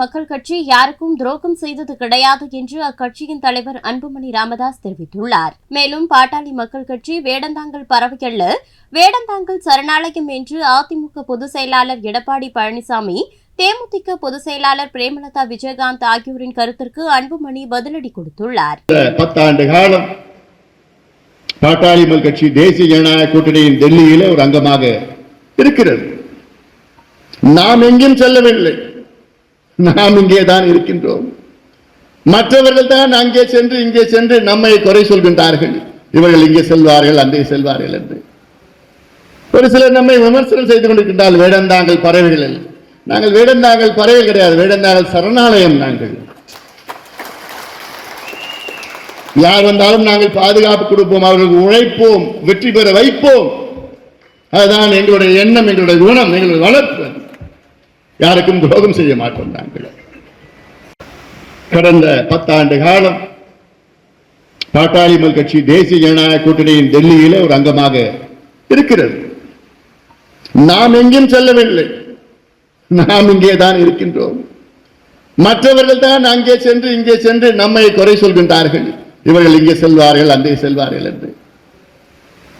மக்கள் கட்சி யாருக்கும் துரோகம் செய்தது கிடையாது என்று அக்கட்சியின் தலைவர் அன்புமணி ராமதாஸ் தெரிவித்துள்ளார். மேலும் பாட்டாளி மக்கள் கட்சி வேடந்தாங்கல் பறவையல்ல, வேடந்தாங்கல் சரணாலயம் என்று அதிமுக பொதுச் செயலாளர் எடப்பாடி பழனிசாமி, தேமுதிக பொதுச் செயலாளர் பிரேமலதா விஜயகாந்த் ஆகியோரின் கருத்திற்கு அன்புமணி பதிலடி கொடுத்துள்ளார். 10 ஆண்டு காலம் பாட்டாளி மக்கள் கட்சி தேசிய ஜனநாயக கூட்டணியின் டெல்லியிலே ஒரு அங்கமாக இருக்கிறது. நாம் எங்கேயும் செல்லவில்லை, நாம் இங்கேதான் இருக்கின்றோம். மற்றவர்கள் தான் அங்கே சென்று இங்கே சென்று நம்மை குறை சொல்கின்றார்கள். இவர்கள் இங்கே செல்வார்கள், அங்கே செல்வார்கள் என்று ஒரு சிலர் நம்மை விமர்சனம் செய்து கொண்டிருக்கின்றார்கள். வேடந்தாங்கல் பறவைகள், நாங்கள் வேடந்தாங்கல் பறவைகள் கிடையாது, வேடந்தாங்கல் சரணாலயம். நாங்கள் யார் வந்தாலும் நாங்கள் பாதுகாப்பு கொடுப்போம், அவர்களுக்கு உழைப்போம், வெற்றி பெற வைப்போம். அதுதான் எங்களுடைய எண்ணம், எங்களுடைய குணம், எங்களுடைய வளர்ப்பு. யாருக்கும் துரோகம் செய்ய மாட்டோம். நாங்கள் கடந்த 10 ஆண்டு காலம் பாட்டாளி மக்கள் கட்சி தேசிய ஜனநாயக கூட்டணியின் டெல்லியிலே ஒரு அங்கமாக இருக்கிறது. நாம் எங்கேயும் செல்லவில்லை, நாம் இங்கேதான் இருக்கின்றோம். மற்றவர்கள் தான் அங்கே சென்று இங்கே சென்று நம்மை குறை சொல்கின்றார்கள். இவர்கள் இங்கே செல்வார்கள், அங்கே செல்வார்கள் என்று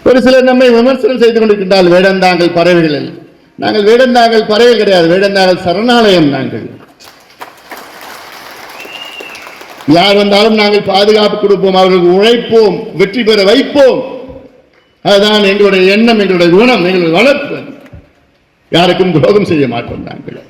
ஒரு சிலர் நம்மை விமர்சனம் செய்து கொண்டிருக்கின்றார்கள். வேடந்தாங்கல் பறவைகள், நாங்கள் வேடந்தாங்கல் பறவைகள் கிடையாது, வேடந்தாங்கல் சரணாலயம். நாங்கள் யார் வந்தாலும் நாங்கள் பாதுகாப்பு கொடுப்போம், அவர்களுக்கு உழைப்போம், வெற்றி பெற வைப்போம். அதுதான் எங்களுடைய எண்ணம், எங்களுடைய குணம், எங்களுடைய வளர்ப்பு. யாருக்கும் துரோகம் செய்ய மாட்டோம். நாங்கள்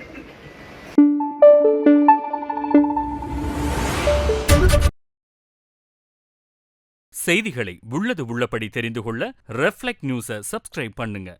செய்திகளை உள்ளது உள்ளபடி தெரிந்து கொள்ள ரெஃப்ளெக்ட் நியூஸை சப்ஸ்கிரைப் பண்ணுங்க.